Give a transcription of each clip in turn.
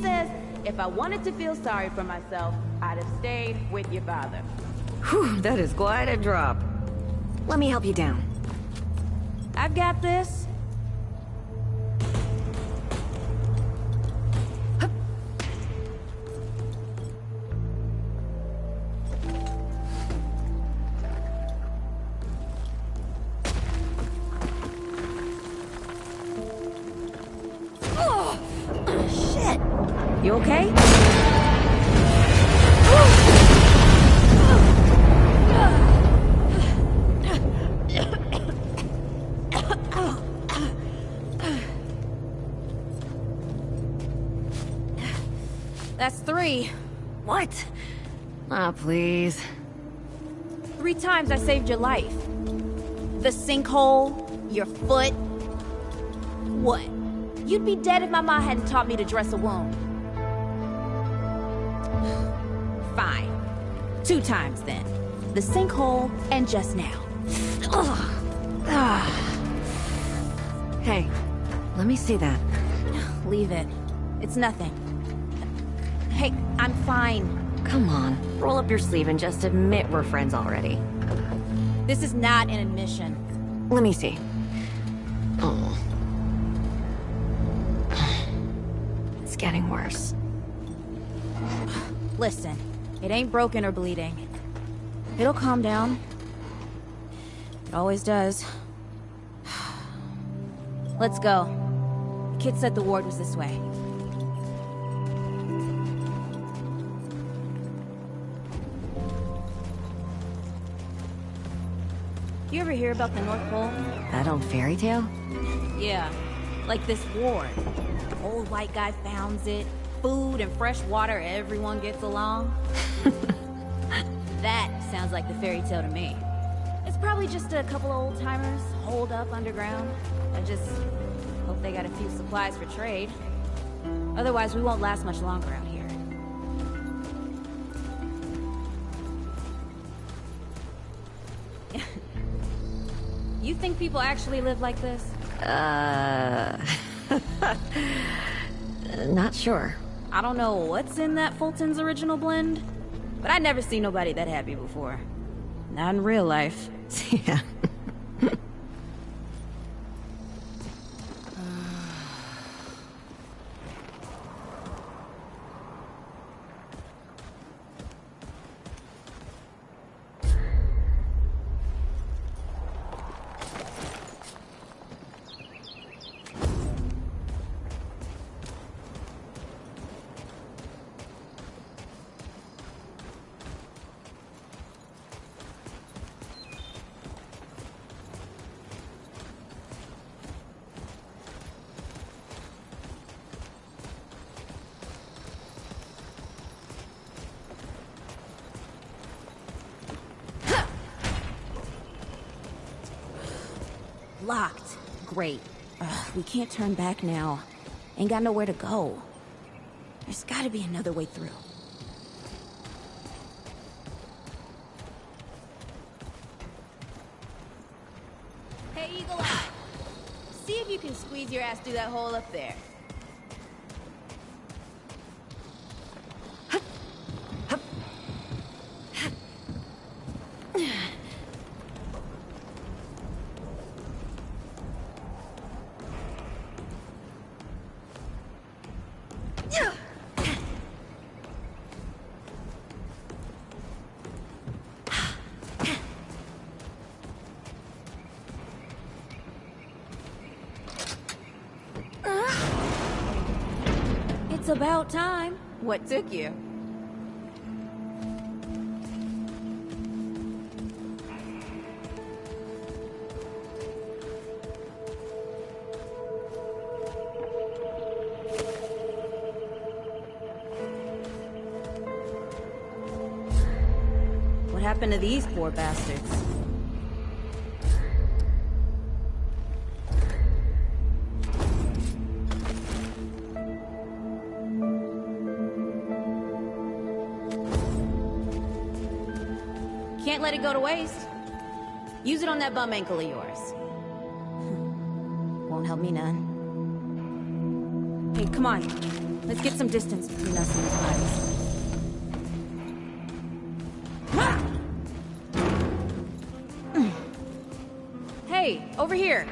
says, if I wanted to feel sorry for myself, I'd have stayed with your father. Whew, that is quite a drop. Let me help you down. I've got this. You okay? That's 3. What? Ah, please. 3 times I saved your life. The sinkhole, your foot. What? You'd be dead if my mom hadn't taught me to dress a wound. Fine. 2 times then. The sinkhole and just now. Hey, let me see that. Leave it. It's nothing. Hey, I'm fine. Come on, roll up your sleeve and just admit we're friends already. This is not an admission. Let me see. Oh. It's getting worse. Listen, it ain't broken or bleeding. It'll calm down. It always does. Let's go. The kid said the ward was this way. You ever hear about the North Pole? That old fairy tale? Yeah, like this ward. Old white guy founds it. Food and fresh water, everyone gets along. That sounds like the fairy tale to me. It's probably just a couple of old-timers holed up underground. I just hope they got a few supplies for trade. Otherwise, we won't last much longer out here. You think people actually live like this? Not sure. I don't know what's in that Fulton's original blend, but I never seen nobody that happy before. Not in real life. Yeah. Locked. Great. We can't turn back now. Ain't got nowhere to go. There's gotta be another way through. Hey, Eagle Eye. See if you can squeeze your ass through that hole up there. It's about time. What took you? What happened to these poor bastards? Can't let it go to waste. Use it on that bum ankle of yours. Won't help me none. Hey, come on. Let's get some distance between us and these pirates. Hey, over here!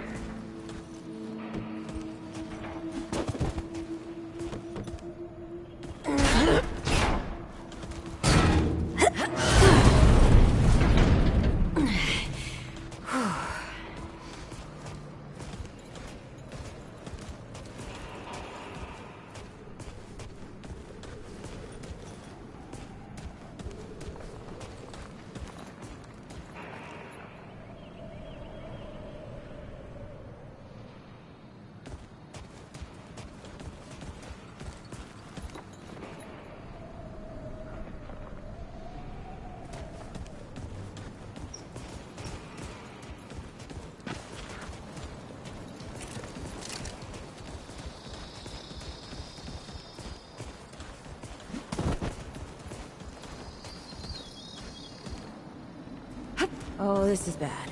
Oh, this is bad.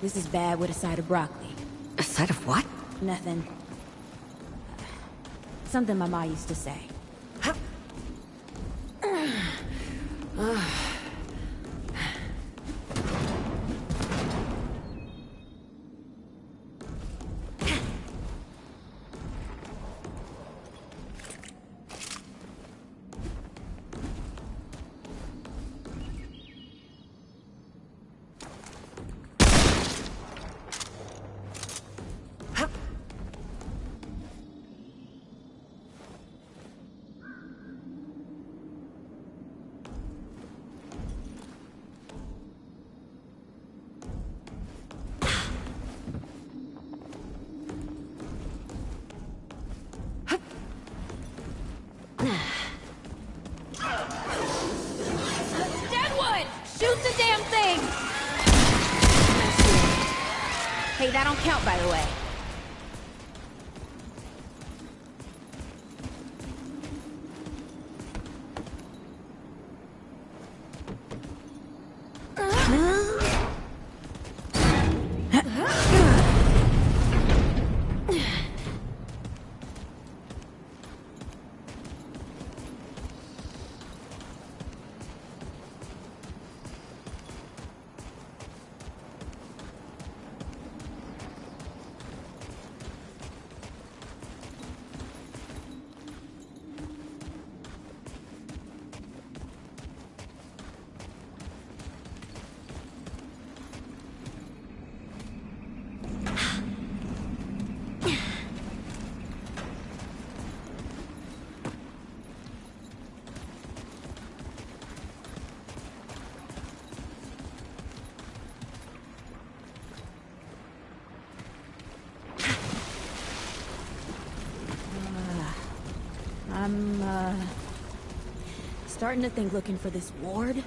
This is bad with a side of broccoli. A side of what? Nothing. Something my ma used to say. Hey, that don't count, by the way. I'm, starting to think looking for this ward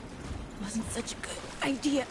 wasn't such a good idea.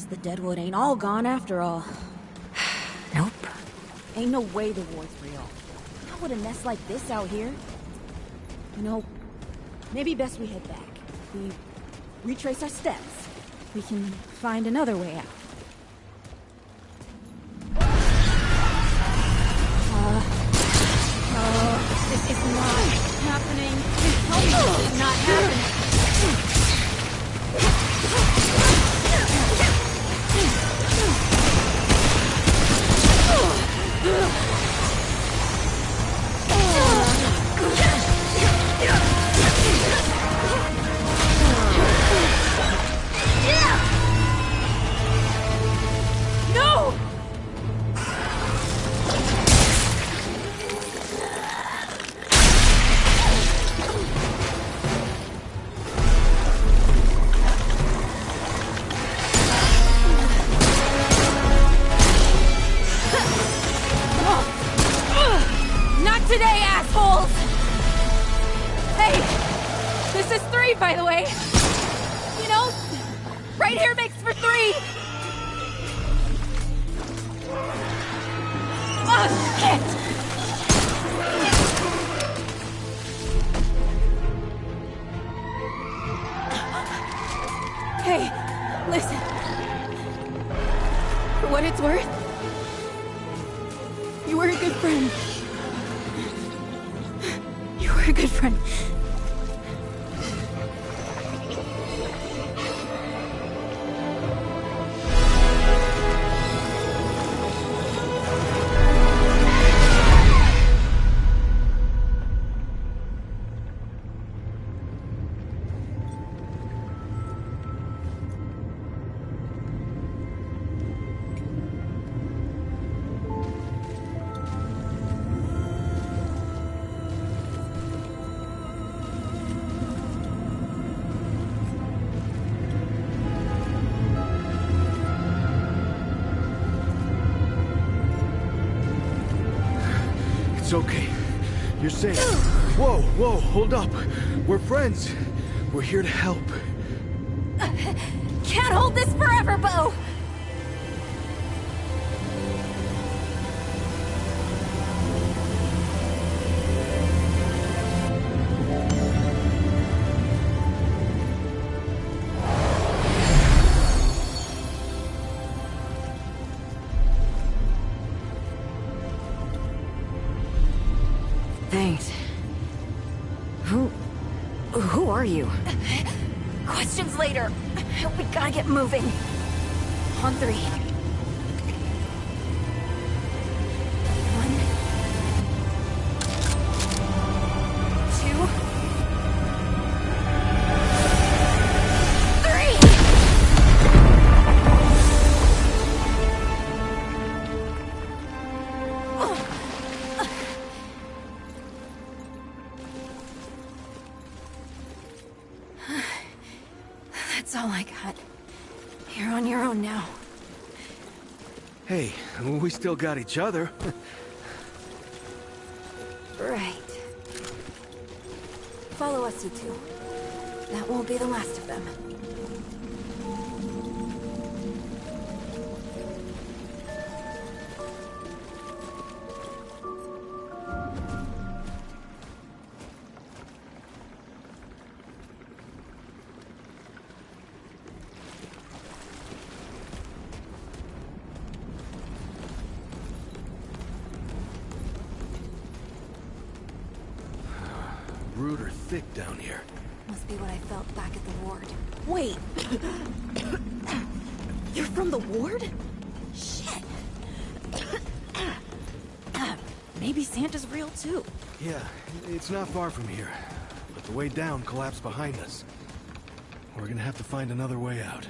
The deadwood ain't all gone after all. Nope. Ain't no way the ward's real. How would a nest like this out here? You know, maybe best we head back. We retrace our steps. We can find another way out. It's not happening. Tell me this is not happening. today, assholes! Hey, this is 3, by the way. You know, right here makes for 3. Oh, shit! Hey, listen. For what it's worth, you were a good friend. You were a good friend. It's okay. You're safe. Whoa, whoa, hold up. We're friends. We're here to help. Can't hold this forever, Bo! Thanks. Who are you? Questions later. We gotta get moving. On 3. 1, 2, 3! That's all I got. You're on your own now. Hey, we still got each other. Right. Follow us, you two. That won't be the last of them. Rude or thick down here. Must be what I felt back at the ward. Wait! You're from the ward? Shit! Maybe Santa's real too. Yeah, it's not far from here. But the way down collapsed behind us. We're gonna have to find another way out.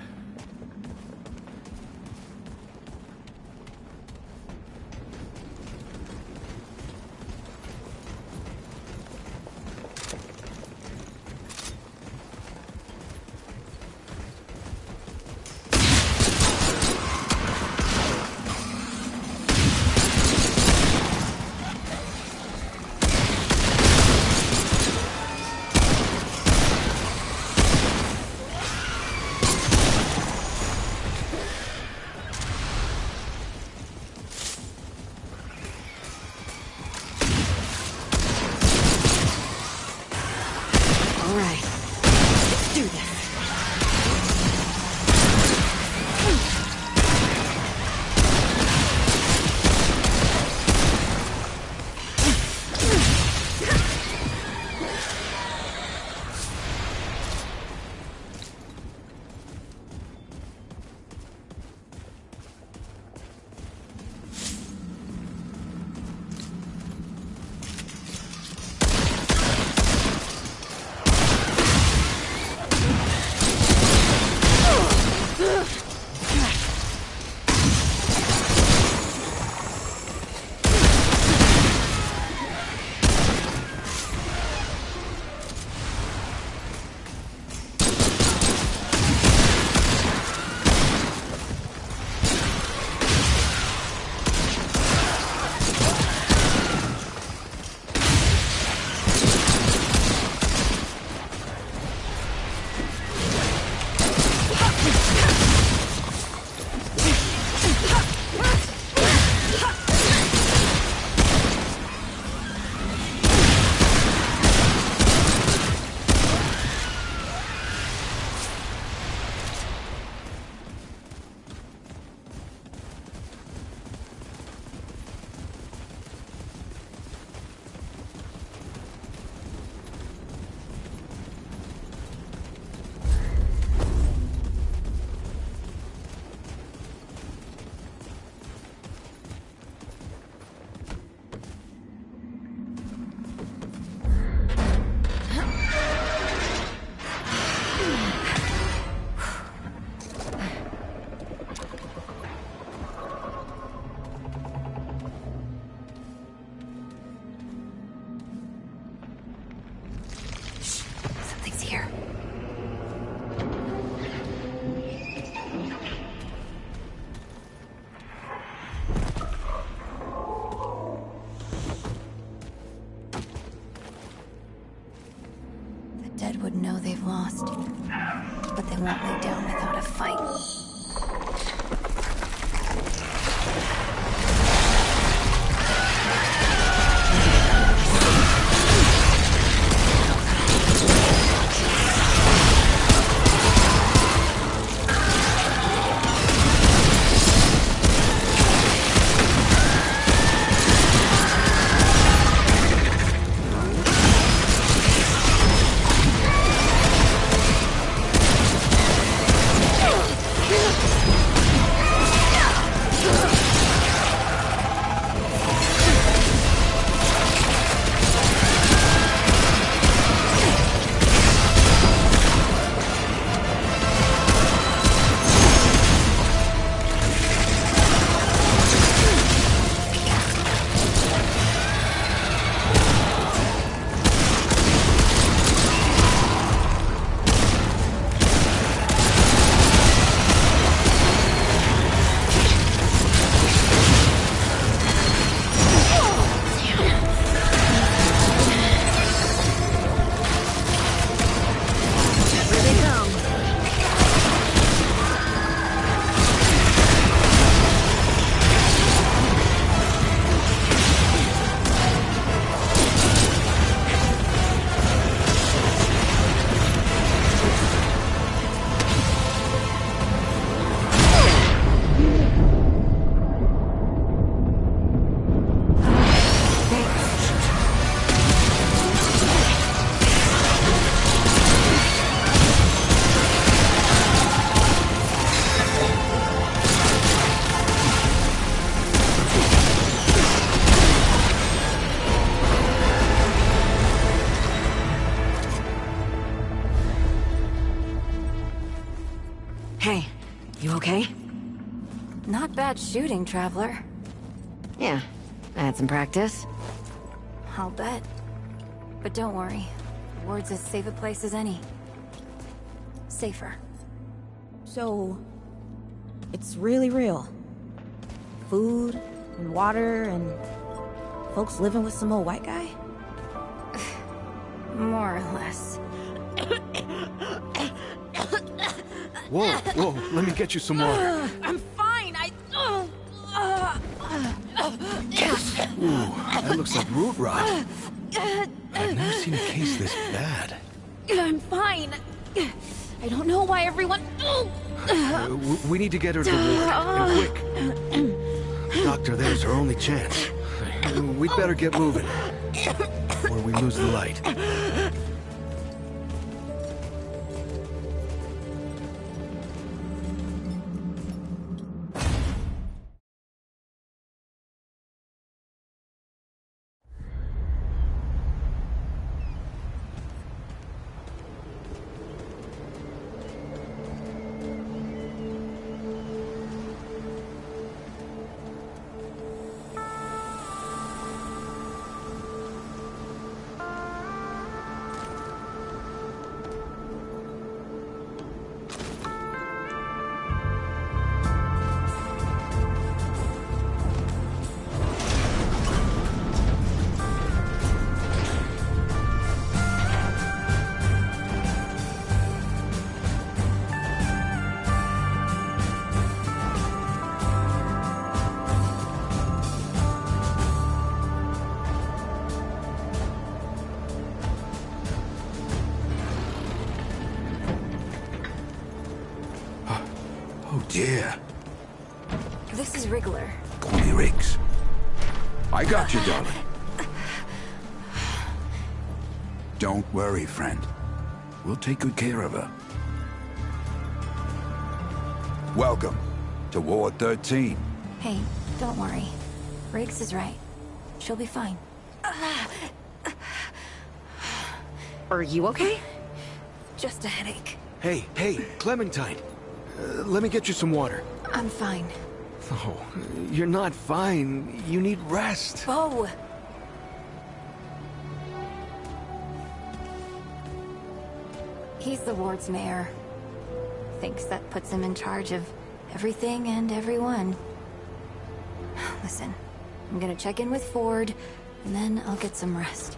dead would know they've lost. But they won't lay down without a fight. Hey, you okay? Not bad shooting, Traveler. Yeah, I had some practice. I'll bet. But don't worry. The ward's as safe a place as any. Safer. So, it's really real. Food, and water, and folks living with some old white guy? More or less. Whoa, whoa, let me get you some water. I'm fine, Ooh, that looks like root rot. I've never seen a case this bad. I'm fine. I don't know why everyone... We need to get her to the ward, and quick. Doctor, there's her only chance. We'd better get moving, or we lose the light. Oh dear. This is Wriggler. Call me Riggs. I got you, darling. Don't worry, friend. We'll take good care of her. Welcome to Ward 13. Hey, don't worry. Riggs is right. She'll be fine. Are you okay? Just a headache. Hey, Clementine. Let me get you some water. I'm fine. Oh, you're not fine. You need rest. Bo! He's the ward's mayor. Thinks that puts him in charge of everything and everyone. Listen, I'm gonna check in with Ford, and then I'll get some rest.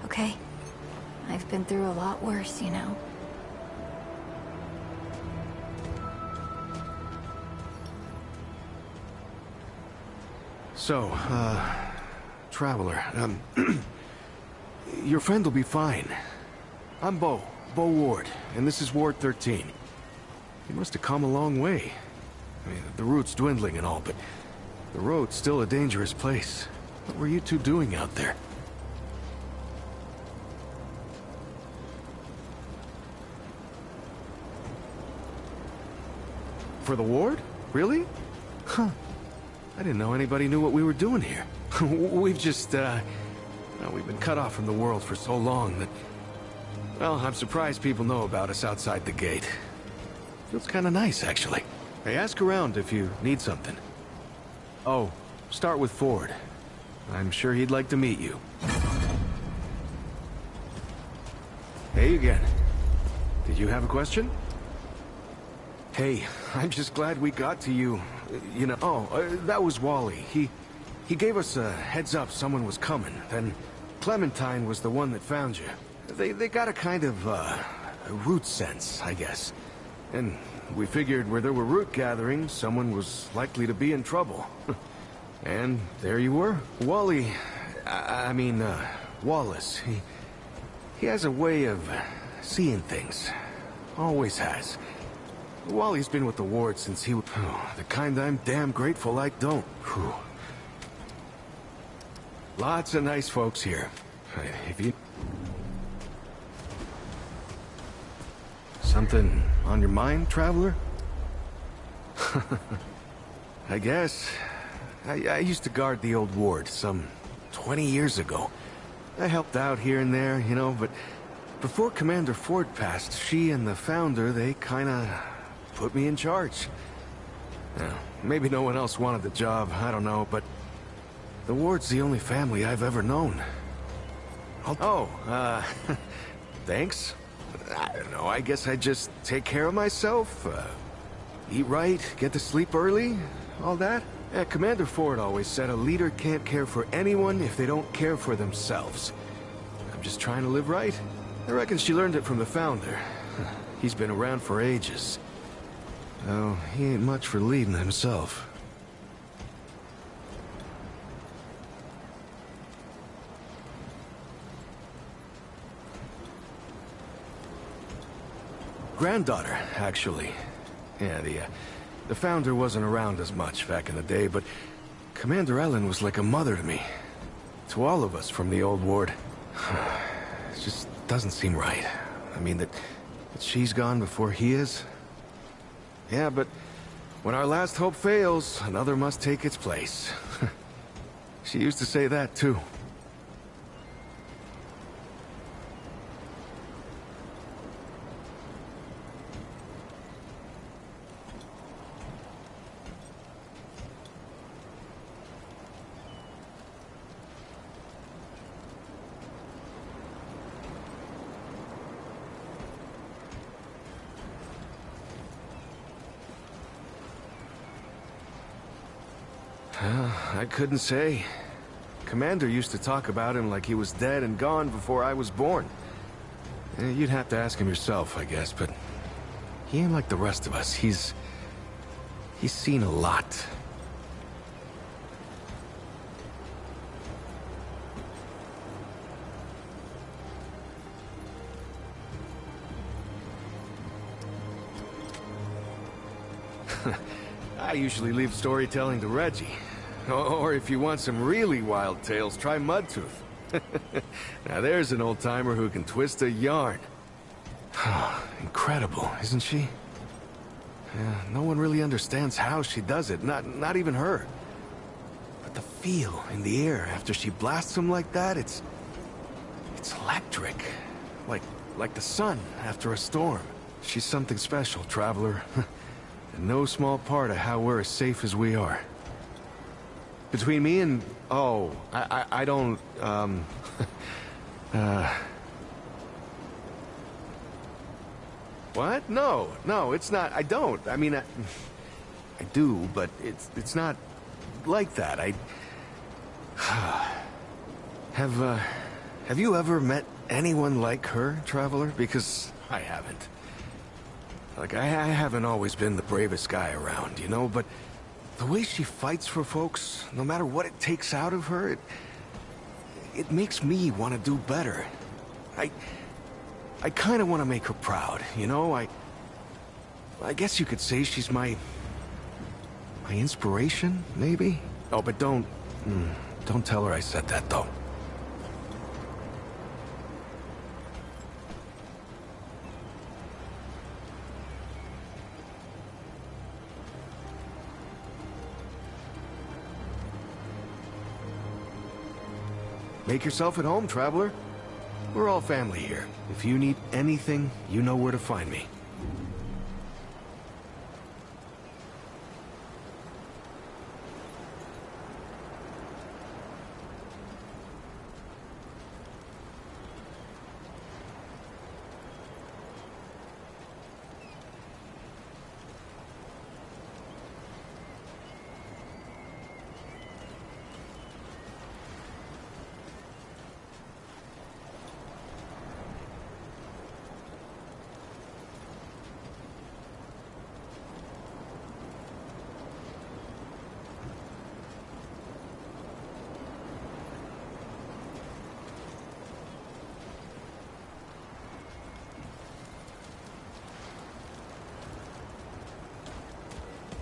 Okay? I've been through a lot worse, you know. So, Traveler, your friend will be fine. I'm Bo Ward, and this is Ward 13. You must have come a long way. I mean, the route's dwindling and all, but the road's still a dangerous place. What were you two doing out there? For the ward? Really? Huh. I didn't know anybody knew what we were doing here. We've just, we've been cut off from the world for so long that... Well, I'm surprised people know about us outside the gate. Feels kinda nice, actually. Hey, ask around if you need something. Oh, start with Ford. I'm sure he'd like to meet you. Hey again. Did you have a question? Hey, I'm just glad we got to you. You know, that was Wally. He gave us a heads up someone was coming. Then Clementine was the one that found you. They got a kind of, a root sense, I guess. And we figured where there were root gatherings, someone was likely to be in trouble. And there you were. Wally, Wallace, he has a way of seeing things. Always has. Wally's been with the ward since he was... the kind I'm damn grateful I don't. Whew. Lots of nice folks here. If you... Something on your mind, Traveler? I guess. I used to guard the old ward some 20 years ago. I helped out here and there, you know, but before Commander Ford passed, she and the founder, they kinda put me in charge. Now, maybe no one else wanted the job, I don't know, but the ward's the only family I've ever known. Thanks. I don't know, I guess I just take care of myself, eat right, get to sleep early, all that. Commander Ford always said a leader can't care for anyone if they don't care for themselves. I'm just trying to live right. I reckon she learned it from the founder. He's been around for ages. Oh, he ain't much for leading himself. Granddaughter, actually. Yeah, the founder wasn't around as much back in the day, but Commander Ellen was like a mother to me. To all of us from the old ward. It just doesn't seem right. I mean, that she's gone before he is. Yeah, but when our last hope fails, another must take its place. She used to say that, too. I couldn't say. Commander used to talk about him like he was dead and gone before I was born. You'd have to ask him yourself, I guess, but he ain't like the rest of us. He's seen a lot. I usually leave storytelling to Reggie. Or if you want some really wild tales, try Mudtooth. Now there's an old-timer who can twist a yarn. Incredible, isn't she? Yeah, no one really understands how she does it, not even her. But the feel in the air after she blasts them like that, it's electric. Like the sun after a storm. She's something special, Traveler. And no small part of how we're as safe as we are. Between me and... Oh, I don't, What? No, it's not. I don't. I mean, I do, but it's not like that. Have Have you ever met anyone like her, Traveler? Because I haven't. Like, I haven't always been the bravest guy around, you know, but the way she fights for folks, no matter what it takes out of her, it makes me want to do better. I kind of want to make her proud, you know? I guess you could say she's my inspiration, maybe? Oh, but don't tell her I said that, though. Make yourself at home, Traveler. We're all family here. If you need anything, you know where to find me.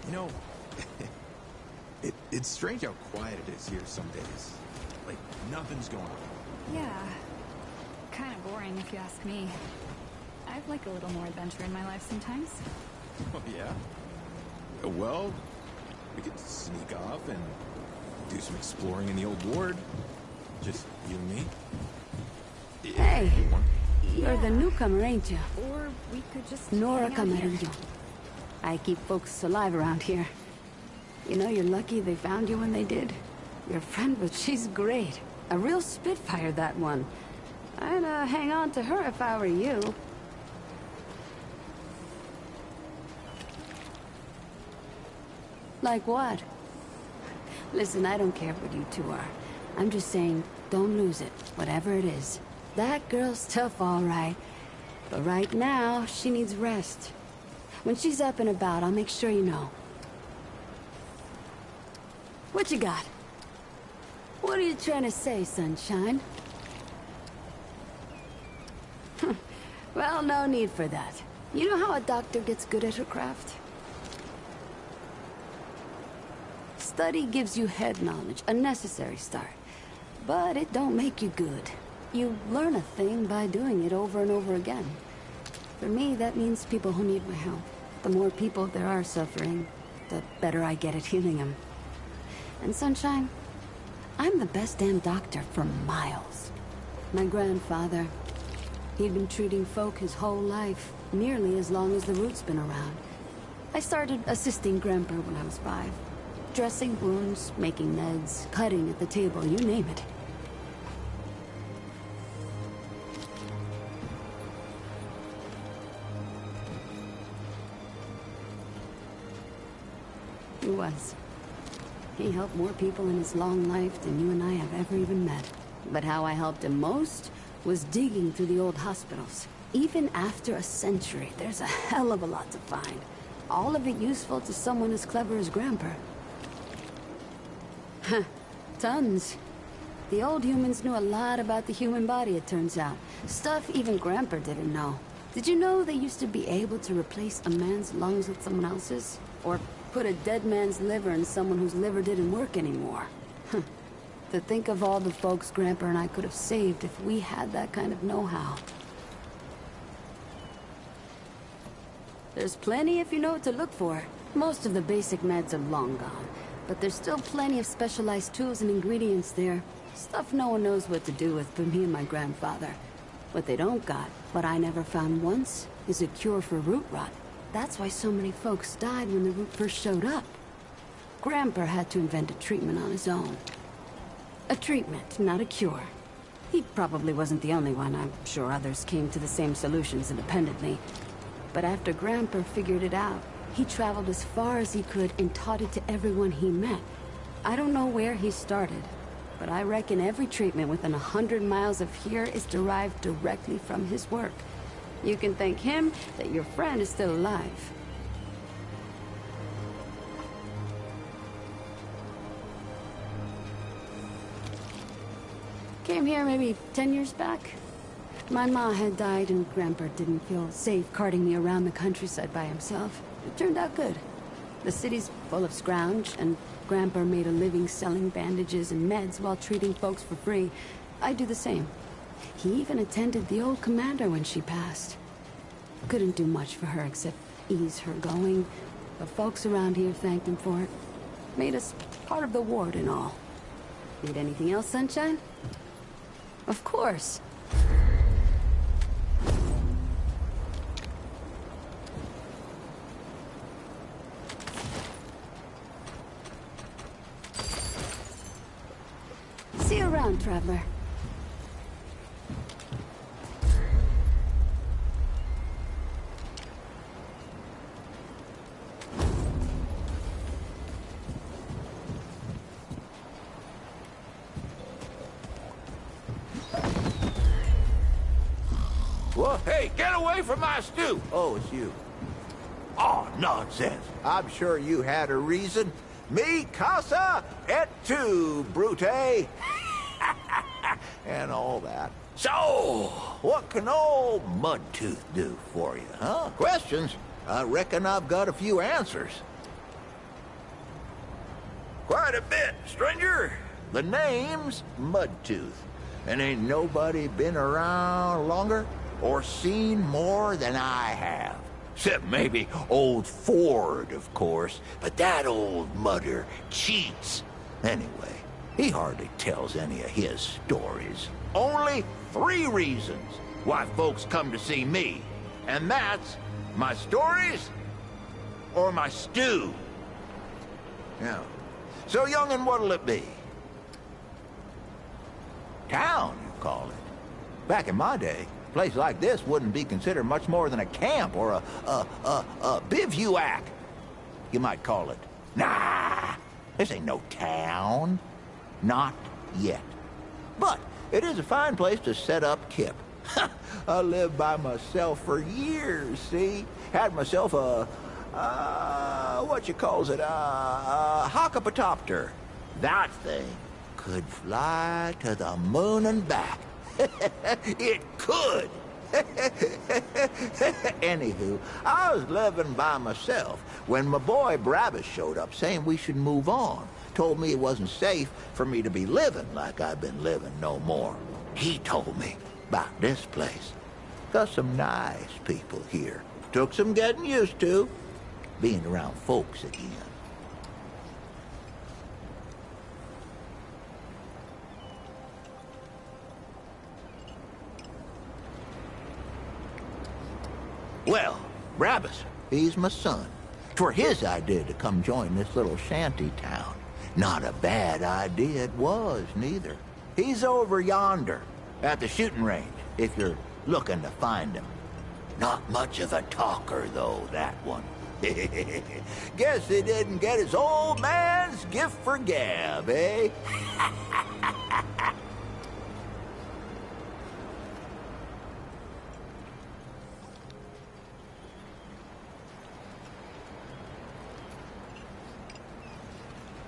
You know, it's strange how quiet it is here some days. Like, nothing's going on. Yeah. Kind of boring if you ask me. I'd like a little more adventure in my life sometimes. Oh, yeah? Well, we could sneak off and do some exploring in the old ward. Just you and me. Hey, You want? you're the newcomer, ain't you? Or we could just Nora hang out here. Camarillo. I keep folks alive around here. You know, you're lucky they found you when they did. Your friend, but she's great. A real spitfire, that one. I'd hang on to her if I were you. Like what? Listen, I don't care what you two are. I'm just saying, don't lose it, whatever it is. That girl's tough, all right. But right now, she needs rest. When she's up and about, I'll make sure you know. What you got? What are you trying to say, sunshine? Well, no need for that. You know how a doctor gets good at her craft? Study gives you head knowledge, a necessary start. But it don't make you good. You learn a thing by doing it over and over again. For me, that means people who need my help. The more people there are suffering, the better I get at healing them. And Sunshine, I'm the best damn doctor for miles. My grandfather, he'd been treating folk his whole life, nearly as long as the root's been around. I started assisting Grandpa when I was 5. Dressing wounds, making meds, cutting at the table, you name it. He was. He helped more people in his long life than you and I have ever even met. But how I helped him most was digging through the old hospitals. Even after a century, there's a hell of a lot to find. All of it useful to someone as clever as Grandpa. Huh. Tons. The old humans knew a lot about the human body, it turns out. Stuff even Grandpa didn't know. Did you know they used to be able to replace a man's lungs with someone else's? Or put a dead man's liver in someone whose liver didn't work anymore? To think of all the folks Grandpa and I could have saved if we had that kind of know-how. There's plenty if you know what to look for. Most of the basic meds are long gone, but there's still plenty of specialized tools and ingredients there. Stuff no one knows what to do with but me and my grandfather. What they don't got, what I never found once, is a cure for root rot. That's why so many folks died when the root first showed up. Grandpa had to invent a treatment on his own. A treatment, not a cure. He probably wasn't the only one. I'm sure others came to the same solutions independently. But after Grandpa figured it out, he traveled as far as he could and taught it to everyone he met. I don't know where he started, but I reckon every treatment within 100 miles of here is derived directly from his work. You can thank him that your friend is still alive. Came here maybe 10 years back. My ma had died and Grandpa didn't feel safe carting me around the countryside by himself. It turned out good. The city's full of scrounge, and Grandpa made a living selling bandages and meds while treating folks for free. I do the same. He even attended the old commander when she passed. Couldn't do much for her except ease her going, but folks around here thanked him for it. Made us part of the ward and all. Need anything else, Sunshine? Of course. See you around, traveler. Well, hey, get away from my stew! Oh, it's you. Oh, nonsense. I'm sure you had a reason. Mi casa et tu, Brute. And all that. So, what can old Mudtooth do for you, huh? Questions? I reckon I've got a few answers. Quite a bit, stranger. The name's Mudtooth. And ain't nobody been around longer or seen more than I have. Except maybe old Ford, of course. But that old mudder cheats. Anyway, he hardly tells any of his stories. Only 3 reasons why folks come to see me. And that's my stories or my stew. Yeah. So, young'un, what'll it be? Town, you call it. Back in my day, a place like this wouldn't be considered much more than a camp or a bivouac. You might call it. Nah, this ain't no town. Not yet. But it is a fine place to set up kip. I lived by myself for years, see? Had myself a what you calls it, a hockapatopter. That thing could fly to the moon and back. It could. Anywho, I was living by myself when my boy Brabus showed up saying we should move on. Told me it wasn't safe for me to be living like I've been living no more. He told me about this place. Got some nice people here. Took some getting used to. Being around folks again. Well, Brabus, he's my son. 'Twere his idea to come join this little shanty town. Not a bad idea it was, neither. He's over yonder, at the shooting range, if you're looking to find him. Not much of a talker, though, that one. Guess he didn't get his old man's gift for gab, eh?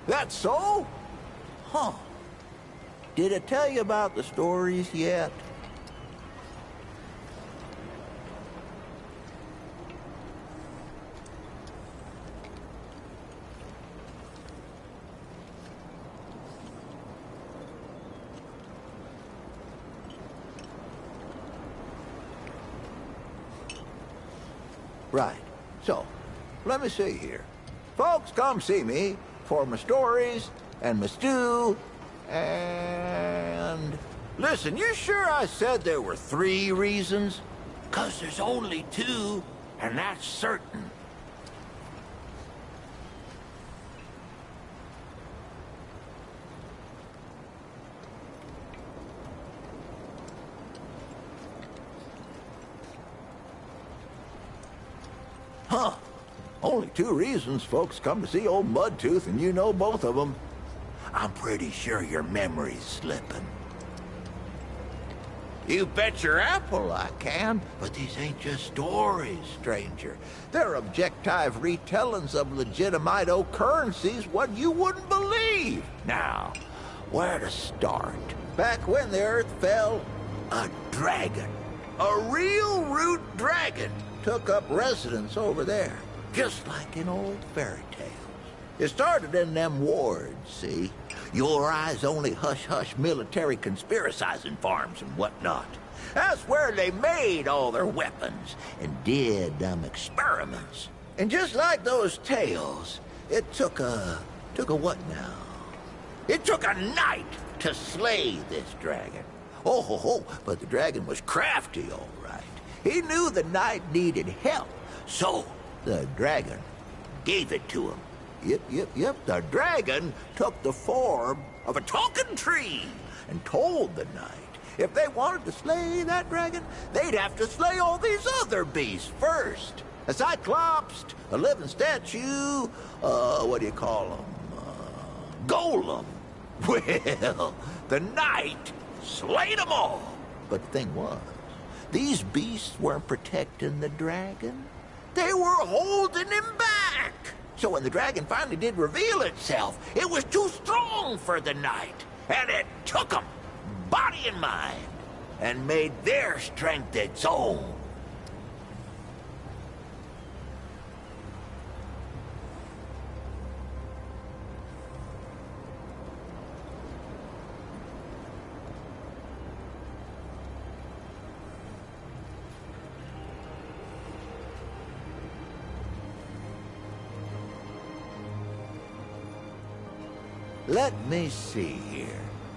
That's so? Huh. Did I tell you about the stories yet? Right. So, let me see here. Folks come see me for my stories and my stew and... Listen, you sure I said there were 3 reasons? 'Cause there's only 2, and that's certain. Huh. Only 2 reasons folks come to see old Mudtooth, and you know both of them. I'm pretty sure your memory's slipping. You bet your apple I can, but these ain't just stories, stranger. They're objective retellings of legitimate occurrences what you wouldn't believe. Now, where to start? Back when the earth fell, a dragon, a real root dragon, took up residence over there, just like in old fairy tales. It started in them wards, see? Your eyes only hush-hush military conspiracizing farms and whatnot. That's where they made all their weapons and did them experiments. And just like those tales, it took a what now? It took a night to slay this dragon. Oh, ho, ho, but the dragon was crafty, all right. He knew the knight needed help, so the dragon gave it to him. Yep, the dragon took the form of a talking tree and told the knight if they wanted to slay that dragon, they'd have to slay all these other beasts first. A cyclops, a living statue, what do you call them? Golem. Well, the knight slayed them all. But the thing was, these beasts weren't protecting the dragon. They were holding him back. So when the dragon finally did reveal itself, it was too strong for the knight. And it took them, body and mind, and made their strength its own. Let me see here.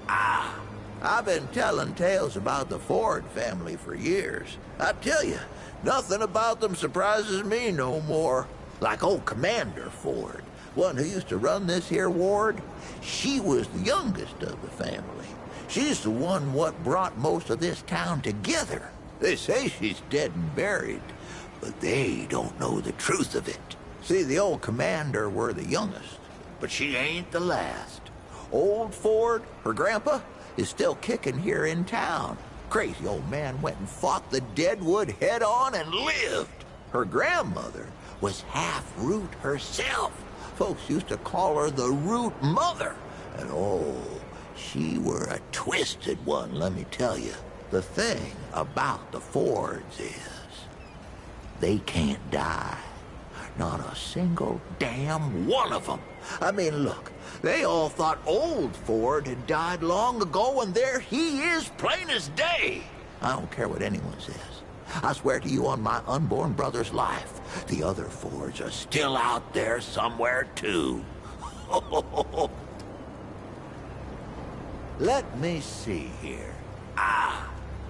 I've been telling tales about the Ford family for years. I tell you, nothing about them surprises me no more. Like old Commander Ford, one who used to run this here ward, she was the youngest of the family. She's the one what brought most of this town together. They say she's dead and buried, but they don't know the truth of it. See, the old Commander were the youngest, but she ain't the last. Old Ford, her grandpa, is still kicking here in town. Crazy old man went and fought the Deadwood head-on and lived. Her grandmother was half-Root herself. Folks used to call her the Root Mother. And oh, she were a twisted one, let me tell you. The thing about the Fords is, they can't die. Not a single damn one of them. I mean, look, they all thought old Ford had died long ago, and there he is, plain as day. I don't care what anyone says. I swear to you on my unborn brother's life, the other Fords are still out there somewhere, too. Let me see here.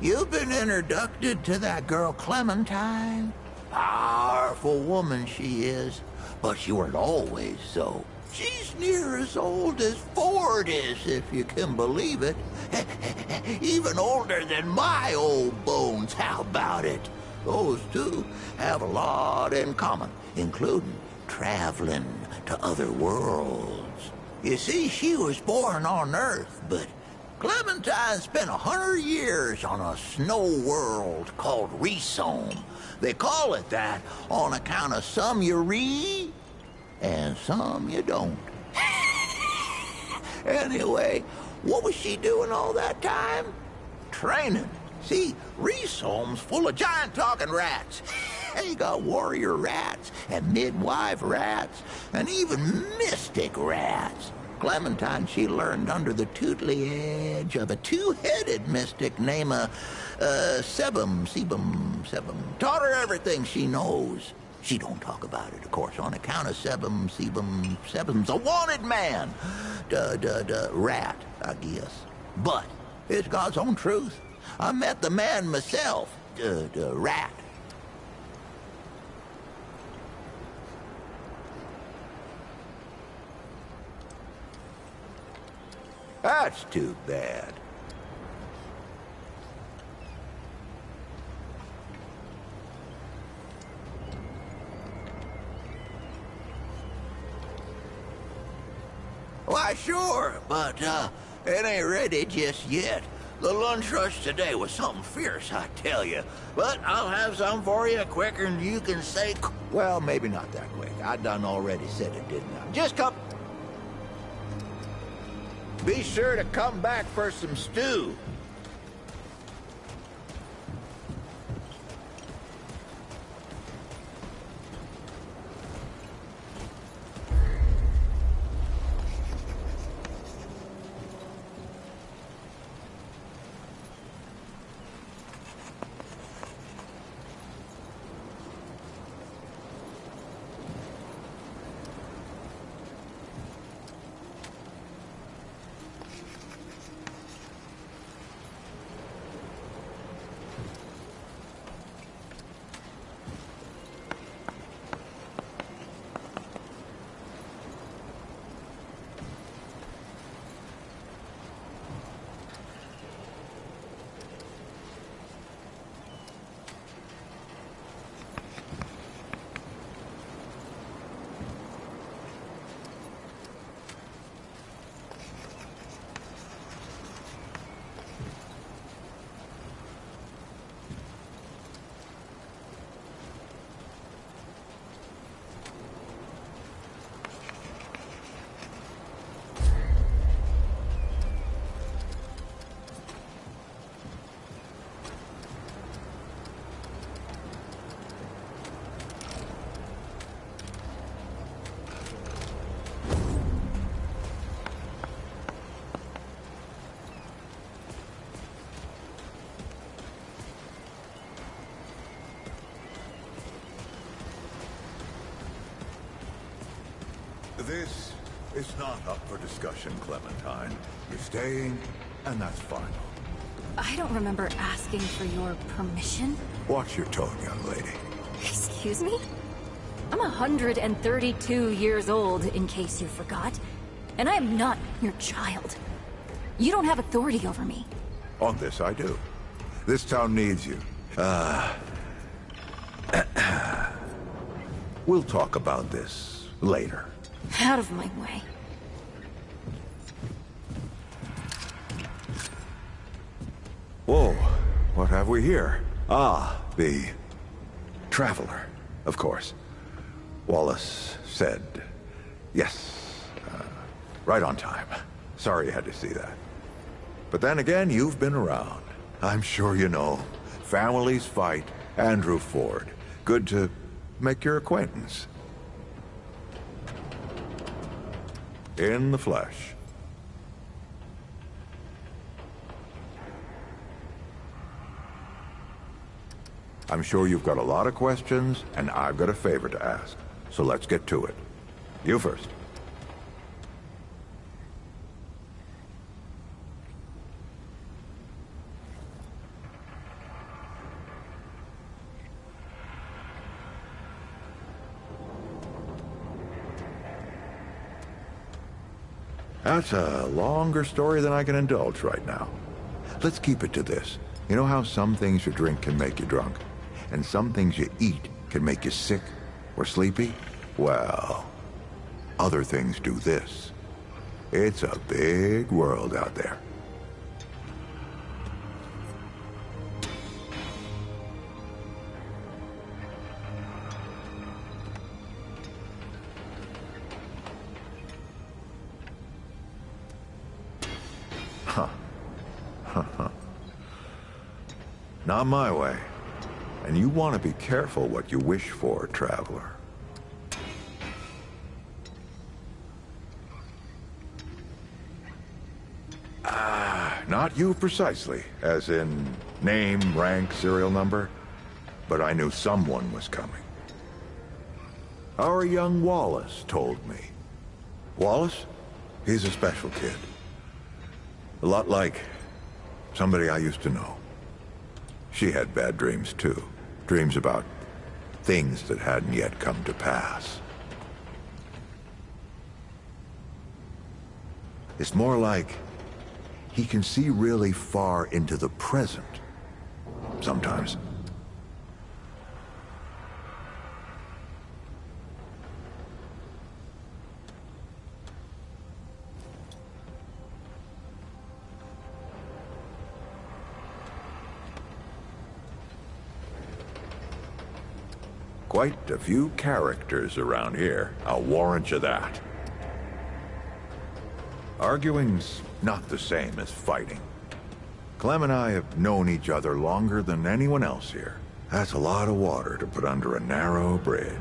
You've been introduced to that girl Clementine? Powerful woman she is, but she weren't always so. She's near as old as Ford is, if you can believe it. Even older than my old bones, how about it? Those two have a lot in common, including traveling to other worlds. You see, she was born on Earth, but Clementine spent 100 years on a snow world called Resome. They call it that on account of some you read and some you don't. Anyway, what was she doing all that time? Training. See, Resome's full of giant talking rats. They got warrior rats and midwife rats and even mystic rats. Clementine, she learned under the tutelage of a two-headed mystic named Sebum. Taught her everything she knows. She don't talk about it, of course, on account of Sebum's a wanted man. Rat, I guess. But it's God's own truth. I met the man myself, rat. That's too bad. Why, Why, sure, but, it ain't ready just yet. The lunch rush today was something fierce, I tell you. But I'll have some for you quicker than you can say... Well, maybe not that quick. I done already said it, didn't I? Just come... Be sure to come back for some stew. This is not up for discussion, Clementine. You're staying, and that's final. I don't remember asking for your permission. Watch your tone, young lady. Excuse me? I'm 132 years old, in case you forgot. And I am not your child. You don't have authority over me. On this, I do. This town needs you. We'll talk about this later. Out of my way. Whoa, what have we here? Ah, the Traveler, of course. Wallace said yes, right on time. Sorry you had to see that. But then again, you've been around. I'm sure you know. Families fight. Andrew Ford. Good to make your acquaintance. In the flesh. I'm sure you've got a lot of questions, and I've got a favor to ask. So let's get to it. You first. That's a longer story than I can indulge right now. Let's keep it to this. You know how some things you drink can make you drunk? And some things you eat can make you sick or sleepy? Well, other things do this. It's a big world out there. Not my way. And you want to be careful what you wish for, Traveler. Not you precisely, as in name, rank, serial number, but I knew someone was coming. Our young Wallace told me. Wallace? He's a special kid. A lot like somebody I used to know. She had bad dreams, too. Dreams about things that hadn't yet come to pass. It's more like he can see really far into the present. Sometimes. Quite a few characters around here, I'll warrant you that. Arguing's not the same as fighting. Clem and I have known each other longer than anyone else here. That's a lot of water to put under a narrow bridge.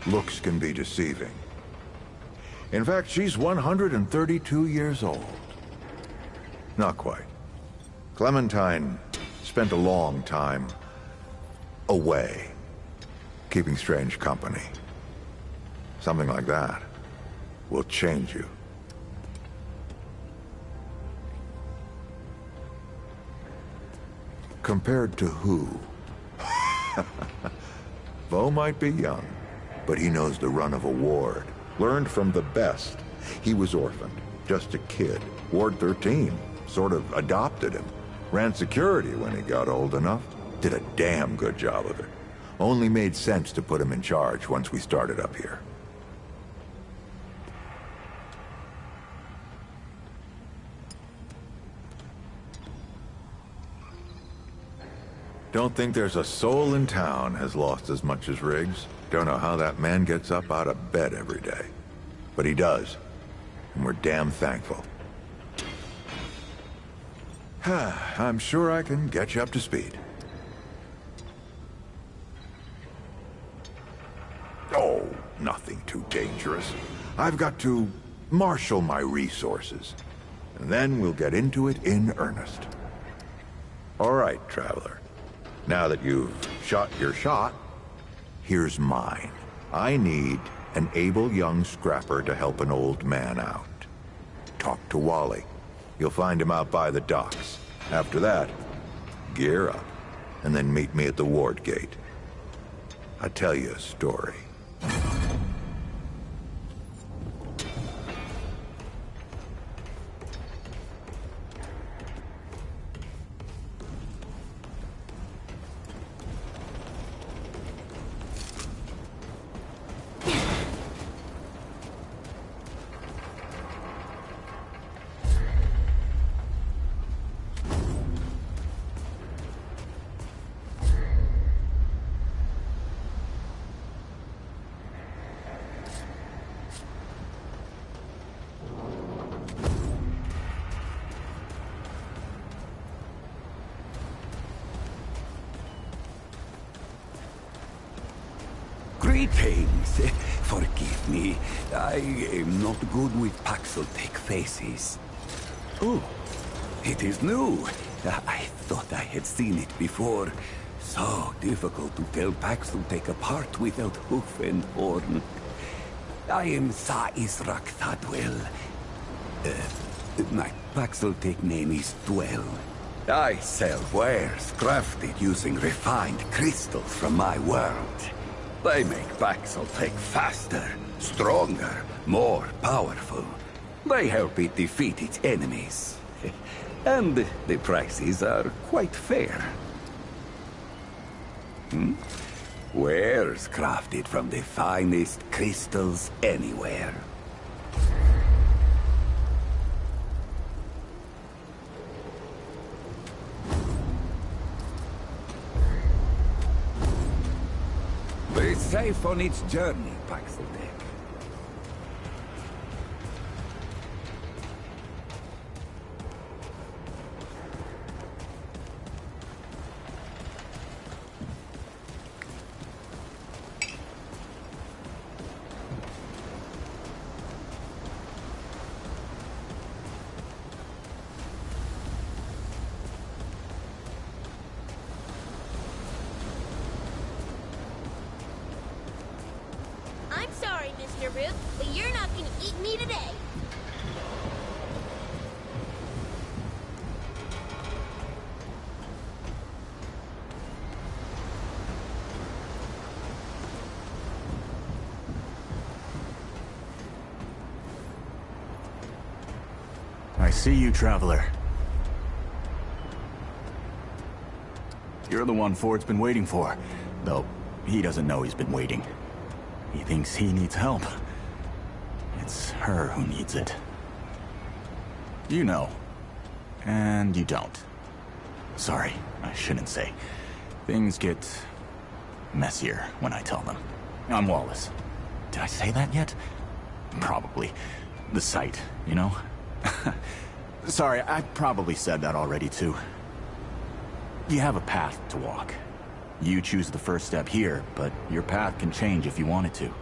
Looks can be deceiving. In fact, she's 132 years old. Not quite. Clementine spent a long time away, keeping strange company. Something like that will change you. Compared to who? Bo might be young, but he knows the run of a ward. Learned from the best. He was orphaned, just a kid. Ward 13 sort of adopted him. Ran security when he got old enough. Did a damn good job of it. Only made sense to put him in charge once we started up here. Don't think there's a soul in town has lost as much as Riggs. Don't know how that man gets up out of bed every day. But he does. And we're damn thankful. I'm sure I can get you up to speed. Oh, nothing too dangerous. I've got to marshal my resources. And then we'll get into it in earnest. All right, Traveler. Now that you've shot your shot, here's mine. I need an able young scrapper to help an old man out. Talk to Wally. You'll find him out by the docks. After that, gear up, and then meet me at the ward gate. I'll tell you a story. Greetings. Forgive me. I am not good with Paxel-Tech faces. Oh, it is new. I thought I had seen it before. So difficult to tell Paxel-Tech apart without hoof and horn. I am Sa Israk Thadwell. My Paxel-Tech name is Dwell. I sell wares crafted using refined crystals from my world. They make Paxel-Tech faster, stronger, more powerful. They help it defeat its enemies. And the prices are quite fair. Wares crafted from the finest crystals anywhere. Be safe on its journey, Paxel-Tech. Rube, but you're not gonna eat me today. I see you, Traveler. You're the one Ford's been waiting for. Though, he doesn't know he's been waiting. He thinks he needs help. It's her who needs it. You know. And you don't. Sorry, I shouldn't say. Things get messier when I tell them. I'm Wallace. Did I say that yet? Probably. The site, you know? Sorry, I probably said that already too. You have a path to walk. You choose the first step here, but your path can change if you want it to.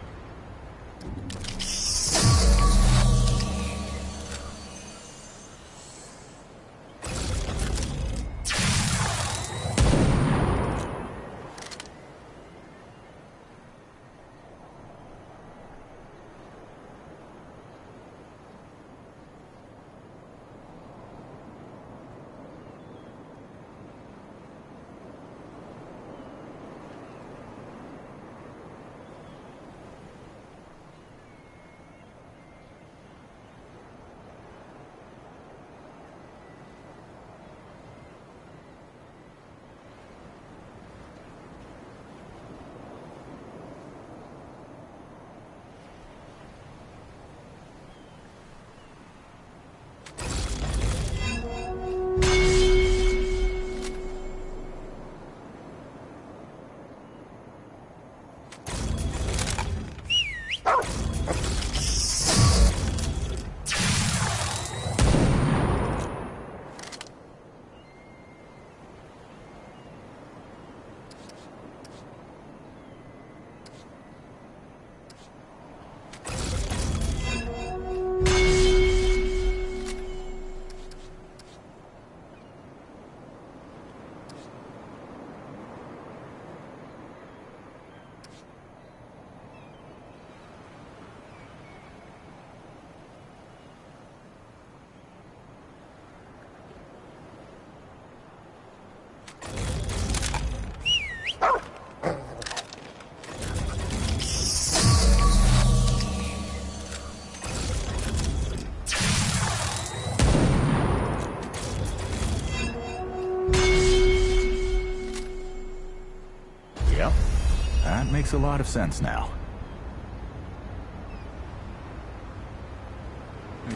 Makes a lot of sense now.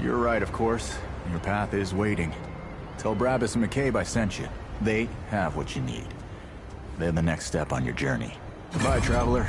You're right, of course. Your path is waiting. Tell Brabus and McCabe I sent you. They have what you need. They're the next step on your journey. Goodbye, Traveler.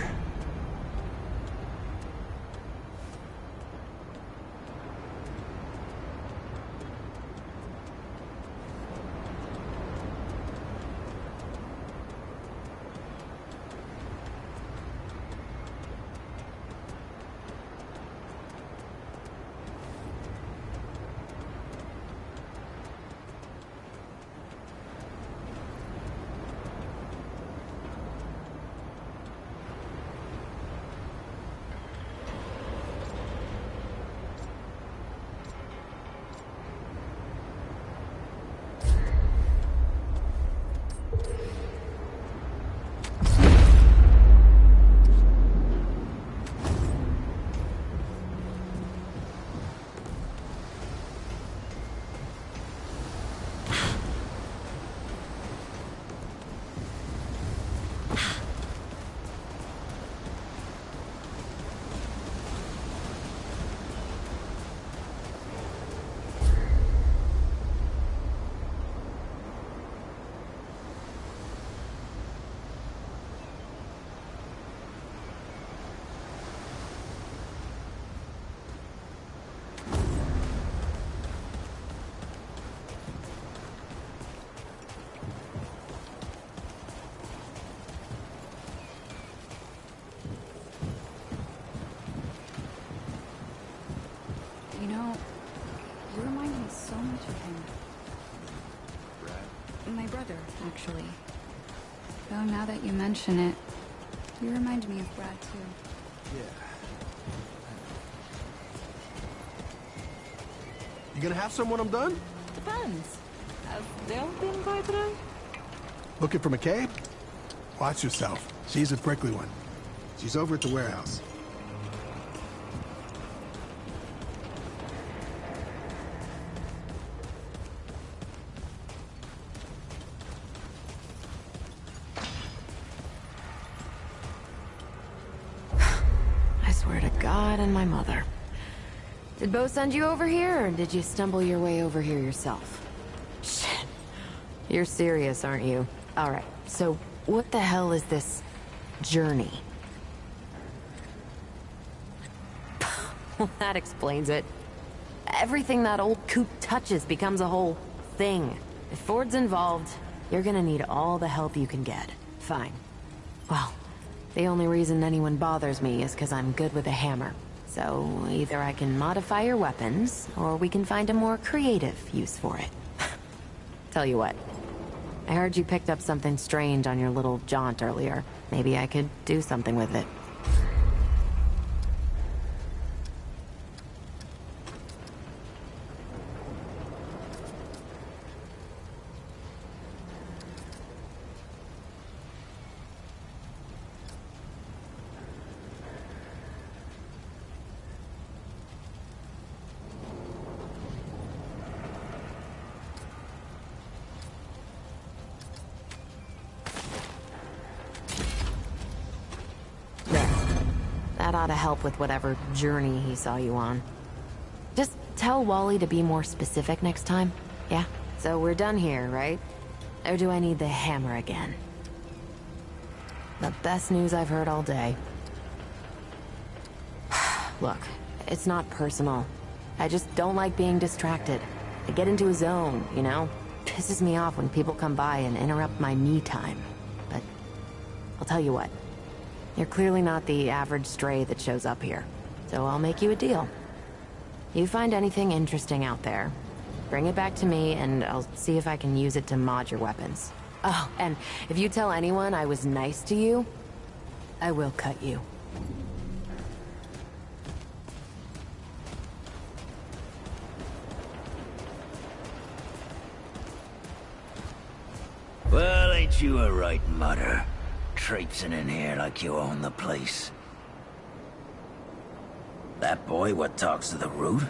You know, you remind me so much of him. Brad? My brother, actually. Though now that you mention it, you remind me of Brad, too. Yeah. You gonna have some when I'm done? Depends. Have they all been by today? Looking for McCabe? Watch yourself. She's a prickly one. She's over at the warehouse. I swear to God and my mother. Did Bo send you over here, or did you stumble your way over here yourself? Shit. You're serious, aren't you? Alright, so what the hell is this journey? Well, that explains it. Everything that old coot touches becomes a whole thing. If Ford's involved, you're gonna need all the help you can get. Fine. Well, the only reason anyone bothers me is because I'm good with a hammer. So either I can modify your weapons, or we can find a more creative use for it. Tell you what. I heard you picked up something strange on your little jaunt earlier. Maybe I could do something with it. That ought to help with whatever journey he saw you on. Just tell Wally to be more specific next time, yeah? So we're done here, right? Or do I need the hammer again? The best news I've heard all day. Look, it's not personal. I just don't like being distracted. I get into a zone, you know? Pisses me off when people come by and interrupt my me time. But I'll tell you what. You're clearly not the average stray that shows up here, so I'll make you a deal. You find anything interesting out there, bring it back to me and I'll see if I can use it to mod your weapons. Oh, and if you tell anyone I was nice to you, I will cut you. Well, ain't you a right mutter? Traipsing in here like you own the place. That boy what talks to the root?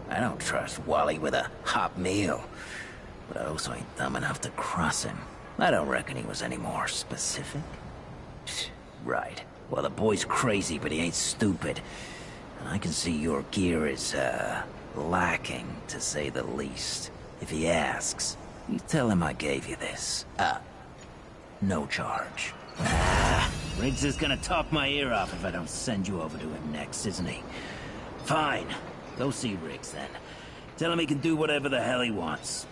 I don't trust Wally with a hot meal. But I also ain't dumb enough to cross him. I don't reckon he was any more specific. Right. Well, the boy's crazy, but he ain't stupid. And I can see your gear is, lacking, to say the least. If he asks, you tell him I gave you this. No charge. Riggs is gonna talk my ear off if I don't send you over to him next, isn't he? Fine. Go see Riggs, then. Tell him he can do whatever the hell he wants.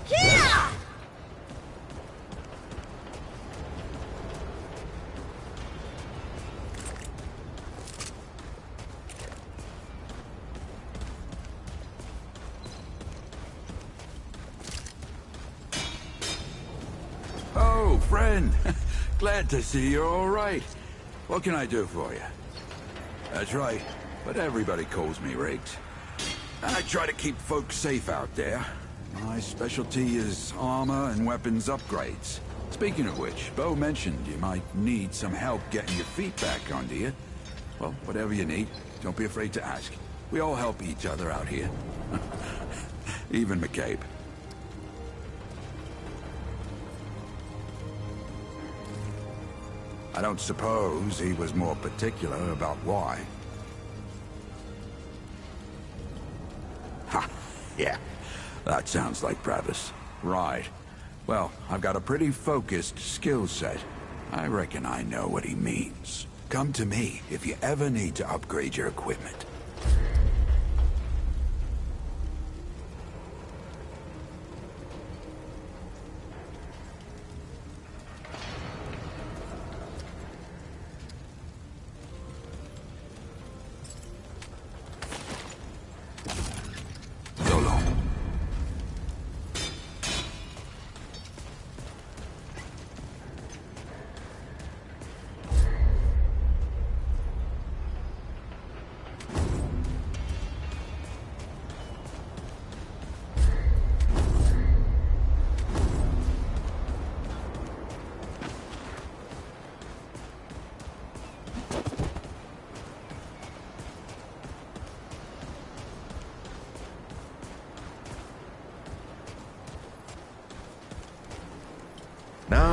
Yeah! Oh, friend. Glad to see you're all right. What can I do for you? That's right, but everybody calls me Riggs. I try to keep folks safe out there. My specialty is armor and weapons upgrades. Speaking of which, Bo mentioned you might need some help getting your feet back under you. Well, whatever you need, don't be afraid to ask. We all help each other out here. Even McCabe. I don't suppose he was more particular about why. Ha! Yeah, that sounds like Travis. Right. Well, I've got a pretty focused skill set. I reckon I know what he means. Come to me if you ever need to upgrade your equipment.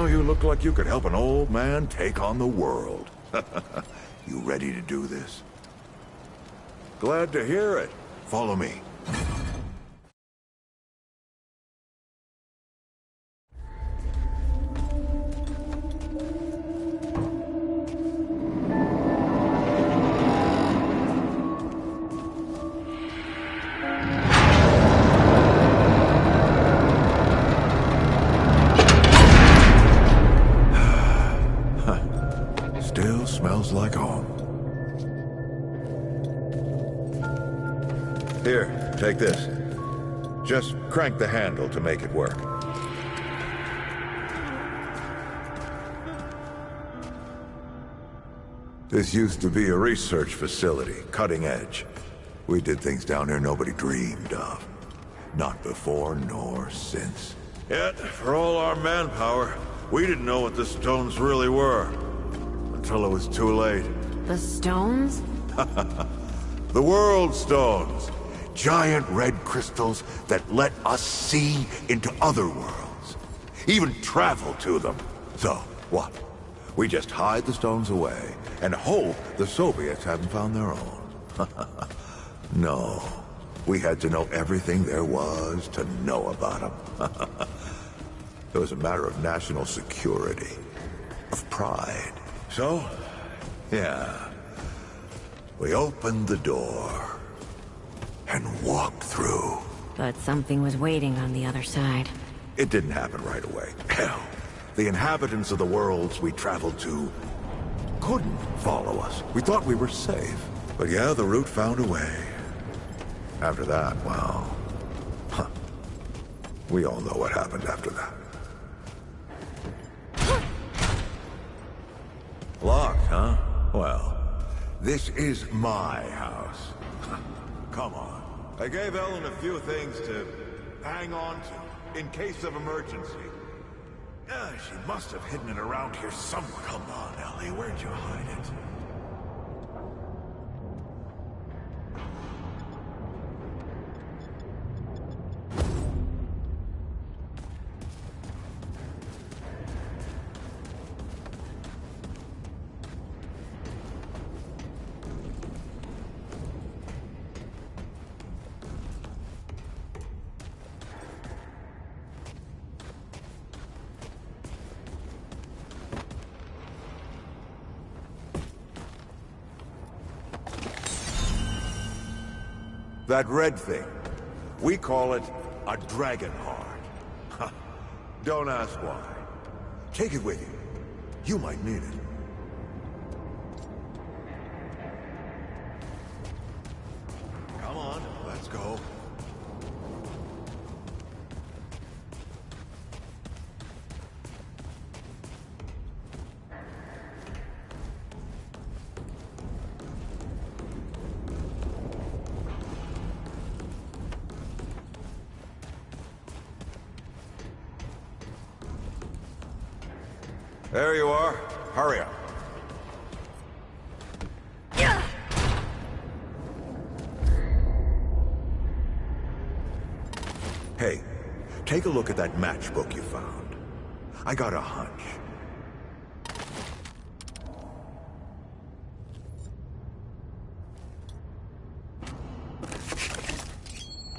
now you look like you could help an old man take on the world. You ready to do this? Glad to hear it. Follow me. Still smells like home. Here, take this. Just crank the handle to make it work. This used to be a research facility, cutting edge. We did things down here nobody dreamed of. Not before nor since. Yet, for all our manpower, we didn't know what the stones really were. Until it was too late. The stones? The world stones. Giant red crystals that let us see into other worlds. Even travel to them. So, what? We just hide the stones away and hope the Soviets haven't found their own. No. We had to know everything there was to know about them. It was a matter of national security. Of pride. So, yeah. We opened the door and walked through. But something was waiting on the other side. It didn't happen right away. Hell, the inhabitants of the worlds we traveled to couldn't follow us. We thought we were safe. But yeah, the route found a way. After that, well... We all know what happened after that. Locked, huh? Well, this is my house. Come on. I gave Ellen a few things to hang on to, in case of emergency. She must have hidden it around here somewhere. Come on, Ellie, where'd you hide it? That red thing. We call it a dragon heart. Don't ask why. Take it with you. You might need it. Come on, let's go. There you are. Hurry up. Hey, take a look at that matchbook you found. I got a hunch.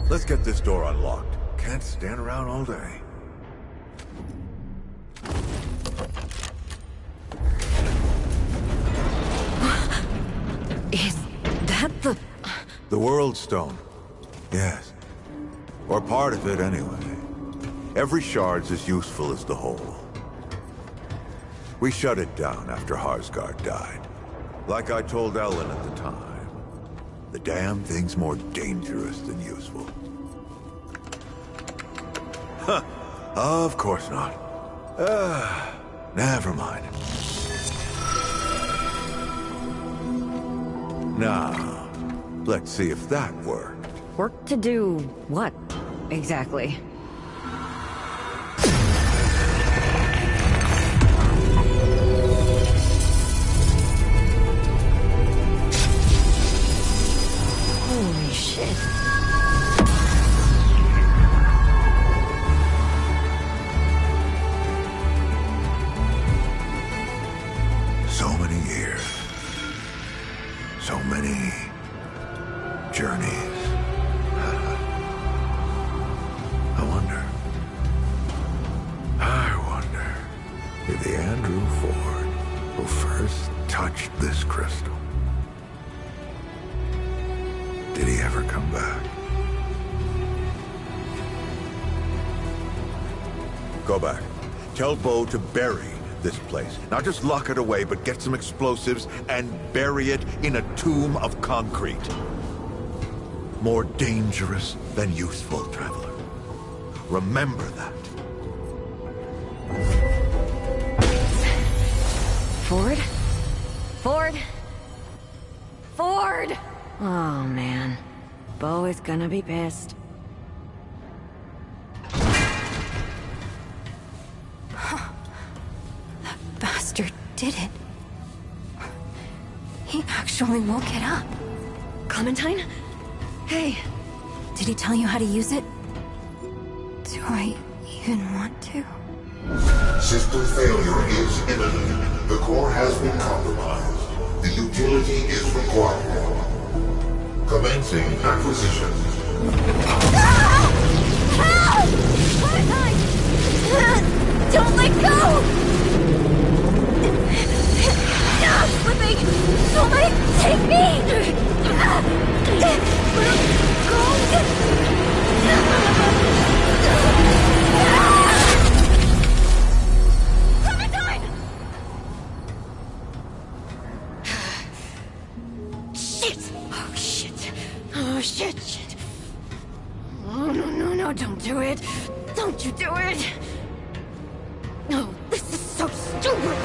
Let's get this door unlocked. Can't stand around all day. Is that the World Stone? Yes. Or part of it, anyway. Every shard's as useful as the whole. We shut it down after Harsgard died. Like I told Ellen at the time. The damn thing's more dangerous than useful. Huh. Of course not. Never mind. Now, let's see if that worked. Work to do what, exactly? Holy shit. many journeys. I wonder if the Andrew Ford who first touched this crystal, did he ever come back? Go back. Tell Bo to bury this place. Not just lock it away, but get some explosives and bury it in a tomb of concrete. More dangerous than useful, traveler. Remember that. Ford? Ford? Ford! Oh, man. Bo is gonna be pissed. That bastard did it. He actually woke it up. Clementine? Hey. Did he tell you how to use it? Do I even want to? System failure is imminent. The core has been compromised. The utility is required. Commencing acquisition. Help! Clementine! Don't let go! Stop slipping! Somebody take me! Clementine! Shit! Oh, shit. Oh, shit, shit. Oh, no, don't do it. Don't you do it. No, this is so stupid.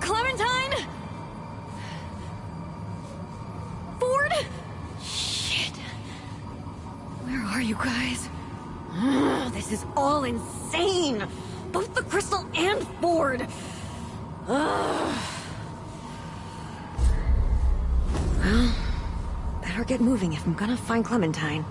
Clementine? Ford? Shit. Where are you guys? This is all insane. Both the crystal and Ford. Well, better get moving if I'm gonna find Clementine.